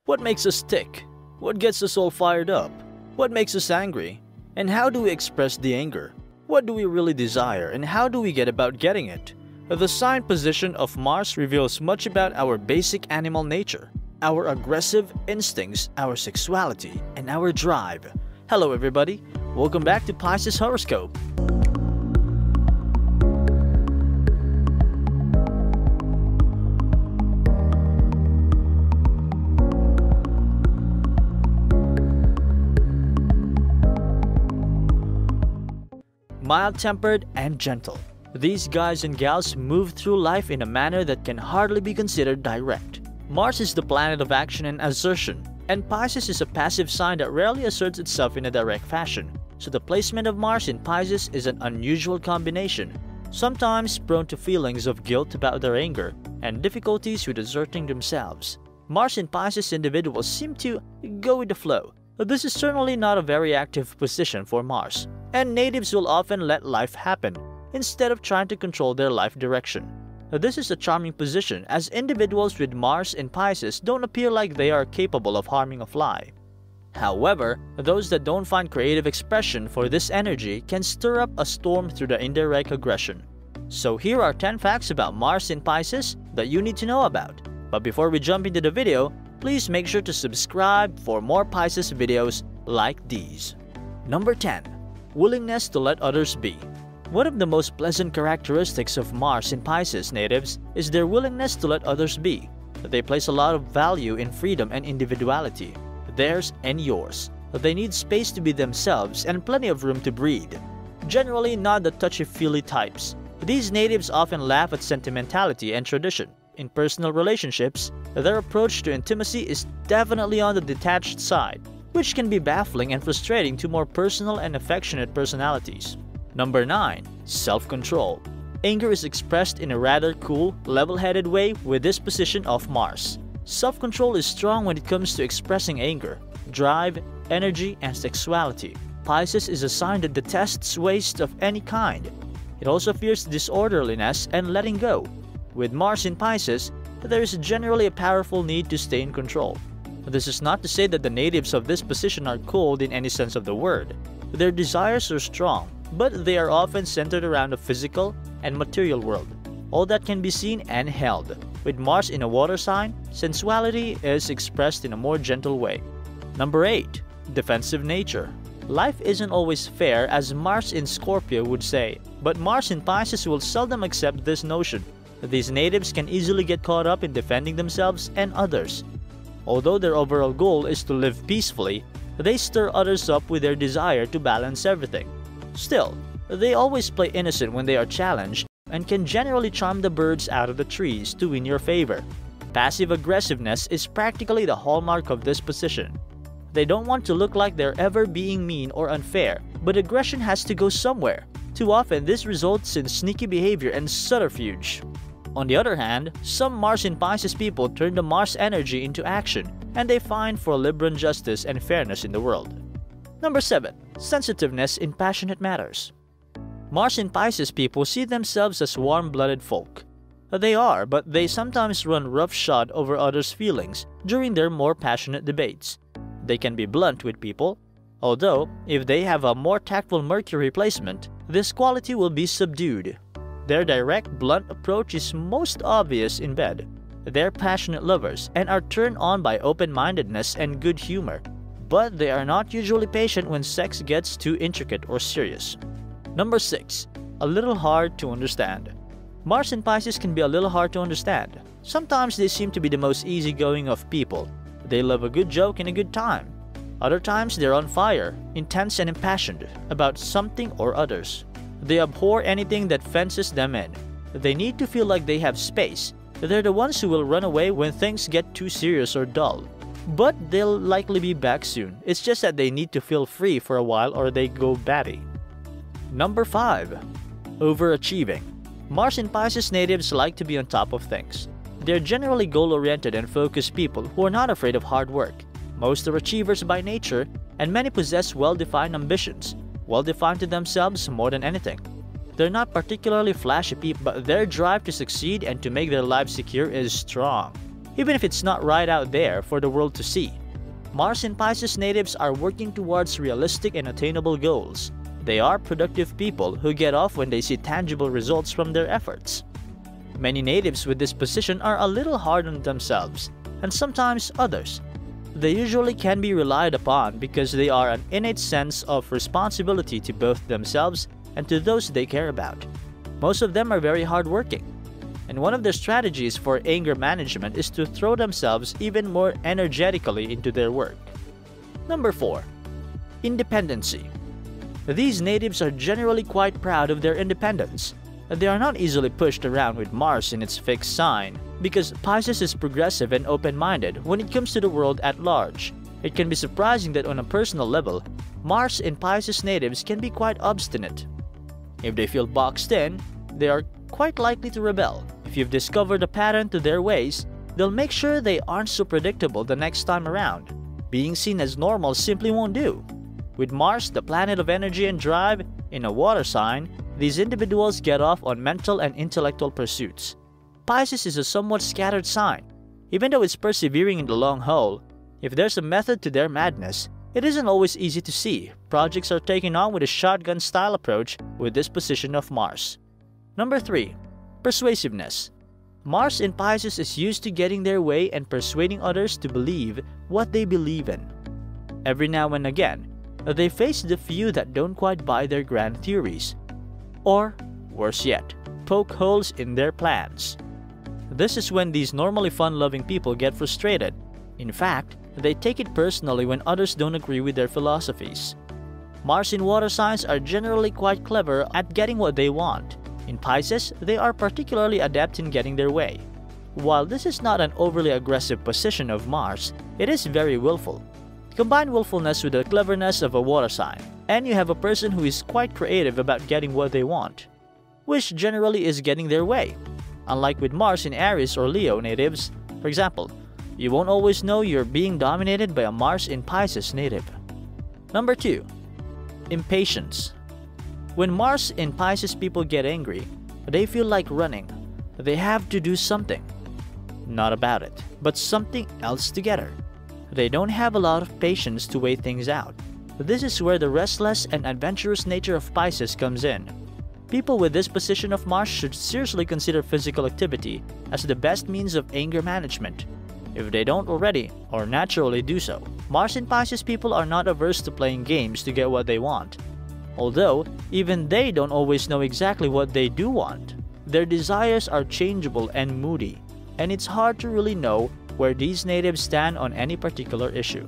What makes us tick? What gets us all fired up? What makes us angry? And how do we express the anger? What do we really desire and how do we get about getting it? The sign position of Mars reveals much about our basic animal nature, our aggressive instincts, our sexuality, and our drive. Hello everybody, welcome back to Pisces horoscope. Mild-tempered and gentle. These guys and gals move through life in a manner that can hardly be considered direct. Mars is the planet of action and assertion, and Pisces is a passive sign that rarely asserts itself in a direct fashion. So the placement of Mars in Pisces is an unusual combination, sometimes prone to feelings of guilt about their anger and difficulties with asserting themselves. Mars in Pisces individuals seem to go with the flow. This is certainly not a very active position for Mars, and natives will often let life happen instead of trying to control their life direction. This is a charming position as individuals with Mars in Pisces don't appear like they are capable of harming a fly. However, those that don't find creative expression for this energy can stir up a storm through the indirect aggression. So here are 10 facts about Mars in Pisces that you need to know about. But before we jump into the video, please make sure to subscribe for more Pisces videos like these. Number 10. Willingness to let others be. One of the most pleasant characteristics of Mars in Pisces natives is their willingness to let others be. They place a lot of value in freedom and individuality, theirs and yours. They need space to be themselves and plenty of room to breathe. Generally not the touchy-feely types, these natives often laugh at sentimentality and tradition. In personal relationships, their approach to intimacy is definitely on the detached side, which can be baffling and frustrating to more personal and affectionate personalities. Number 9. Self-control. Anger is expressed in a rather cool, level-headed way with this position of Mars. Self-control is strong when it comes to expressing anger, drive, energy, and sexuality. Pisces is a sign that detests waste of any kind. It also fears disorderliness and letting go. With Mars in Pisces, there is generally a powerful need to stay in control. This is not to say that the natives of this position are cold in any sense of the word. Their desires are strong, but they are often centered around the physical and material world. All that can be seen and held. With Mars in a water sign, sensuality is expressed in a more gentle way. Number 8. Defensive nature. Life isn't always fair, as Mars in Scorpio would say, but Mars in Pisces will seldom accept this notion. These natives can easily get caught up in defending themselves and others. Although their overall goal is to live peacefully, they stir others up with their desire to balance everything. Still, they always play innocent when they are challenged and can generally charm the birds out of the trees to win your favor. Passive aggressiveness is practically the hallmark of this position. They don't want to look like they're ever being mean or unfair, but aggression has to go somewhere. Too often, this results in sneaky behavior and subterfuge. On the other hand, some Mars in Pisces people turn the Mars energy into action, and they find for liberal justice and fairness in the world. Number 7. Sensitiveness in passionate matters. Mars in Pisces people see themselves as warm-blooded folk. They are, but they sometimes run roughshod over others' feelings during their more passionate debates. They can be blunt with people, although if they have a more tactful Mercury placement, this quality will be subdued. Their direct, blunt approach is most obvious in bed. They're passionate lovers and are turned on by open-mindedness and good humor, but they are not usually patient when sex gets too intricate or serious. Number 6. A little hard to understand. Mars in Pisces can be a little hard to understand. Sometimes they seem to be the most easygoing of people. They love a good joke and a good time. Other times they're on fire, intense and impassioned about something or others. They abhor anything that fences them in. They need to feel like they have space. They're the ones who will run away when things get too serious or dull. But they'll likely be back soon. It's just that they need to feel free for a while or they go batty. Number 5. Overachieving. Mars in Pisces natives like to be on top of things. They're generally goal-oriented and focused people who are not afraid of hard work. Most are achievers by nature, and many possess well-defined ambitions, well-defined to themselves more than anything. They're not particularly flashy people, but their drive to succeed and to make their lives secure is strong. even if it's not right out there for the world to see. Mars in Pisces natives are working towards realistic and attainable goals. They are productive people who get off when they see tangible results from their efforts. Many natives with this position are a little hard on themselves, and sometimes others. They usually can be relied upon because they are an innate sense of responsibility to both themselves and to those they care about. Most of them are very hardworking, and one of their strategies for anger management is to throw themselves even more energetically into their work. Number 4. Independency. These natives are generally quite proud of their independence. They are not easily pushed around with Mars in its fixed sign, because Pisces is progressive and open-minded when it comes to the world at large. It can be surprising that on a personal level, Mars in Pisces natives can be quite obstinate. If they feel boxed in, they are quite likely to rebel. If you've discovered a pattern to their ways, they'll make sure they aren't so predictable the next time around. Being seen as normal simply won't do. With Mars, the planet of energy and drive, in a water sign, these individuals get off on mental and intellectual pursuits. Pisces is a somewhat scattered sign. Even though it's persevering in the long haul, if there's a method to their madness, it isn't always easy to see. Projects are taken on with a shotgun-style approach with this position of Mars. Number 3. Persuasiveness. Mars in Pisces is used to getting their way and persuading others to believe what they believe in. Every now and again, they face the few that don't quite buy their grand theories. Or, worse yet, poke holes in their plans. This is when these normally fun-loving people get frustrated. In fact, they take it personally when others don't agree with their philosophies. Mars in water signs are generally quite clever at getting what they want. In Pisces, they are particularly adept in getting their way. While this is not an overly aggressive position of Mars, it is very willful. Combine willfulness with the cleverness of a water sign, and you have a person who is quite creative about getting what they want, which generally is getting their way. Unlike with Mars in Aries or Leo natives, for example, you won't always know you're being dominated by a Mars in Pisces native. Number 2. Impatience. When Mars in Pisces people get angry, they feel like running. They have to do something. Not about it, but something else together. They don't have a lot of patience to wait things out. This is where the restless and adventurous nature of Pisces comes in. People with this position of Mars should seriously consider physical activity as the best means of anger management, if they don't already or naturally do so. Mars in Pisces people are not averse to playing games to get what they want. Although, even they don't always know exactly what they do want. Their desires are changeable and moody, and it's hard to really know where these natives stand on any particular issue.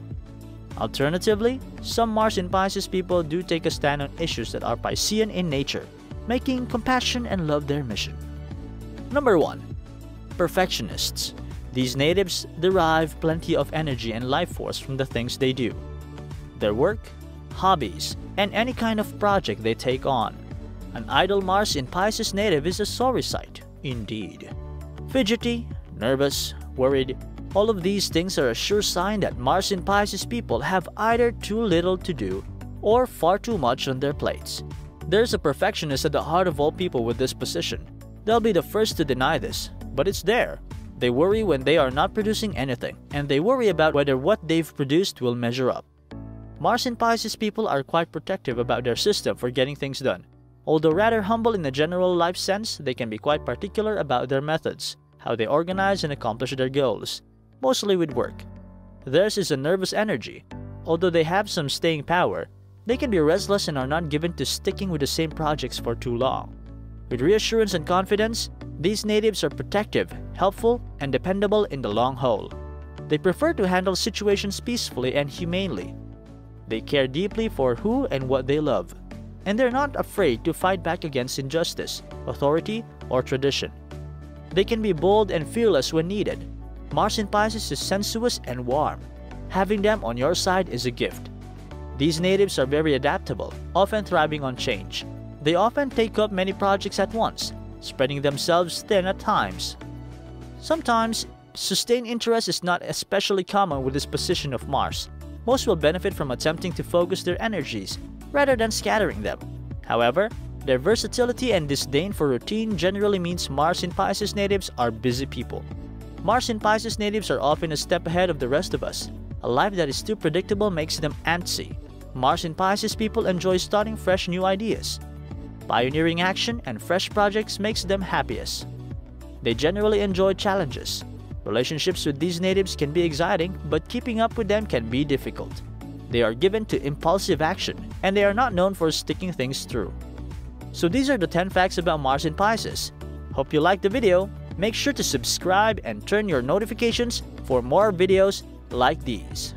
Alternatively, some Mars in Pisces people do take a stand on issues that are Piscean in nature, making compassion and love their mission. Number 1. Perfectionists. These natives derive plenty of energy and life force from the things they do. Their work, hobbies, and any kind of project they take on. An idle Mars in Pisces native is a sorry sight, indeed. Fidgety, nervous, worried, all of these things are a sure sign that Mars in Pisces people have either too little to do or far too much on their plates. There's a perfectionist at the heart of all people with this position. They'll be the first to deny this, but it's there. They worry when they are not producing anything, and they worry about whether what they've produced will measure up. Mars in Pisces people are quite protective about their system for getting things done. Although rather humble in the general life sense, they can be quite particular about their methods, how they organize and accomplish their goals, mostly with work. Theirs is a nervous energy. Although they have some staying power, they can be restless and are not given to sticking with the same projects for too long. With reassurance and confidence, these natives are protective, helpful, and dependable in the long haul. They prefer to handle situations peacefully and humanely. They care deeply for who and what they love, and they're not afraid to fight back against injustice, authority, or tradition. They can be bold and fearless when needed. Mars in Pisces is sensuous and warm. Having them on your side is a gift. These natives are very adaptable, often thriving on change. They often take up many projects at once, spreading themselves thin at times. Sometimes, sustained interest is not especially common with this position of Mars. Most will benefit from attempting to focus their energies rather than scattering them. However, their versatility and disdain for routine generally means Mars in Pisces natives are busy people. Mars in Pisces natives are often a step ahead of the rest of us. A life that is too predictable makes them antsy. Mars in Pisces people enjoy starting fresh new ideas. Pioneering action and fresh projects makes them happiest. They generally enjoy challenges. Relationships with these natives can be exciting, but keeping up with them can be difficult. They are given to impulsive action, and they are not known for sticking things through. So these are the 10 facts about Mars in Pisces. Hope you liked the video. Make sure to subscribe and turn your notifications for more videos like these.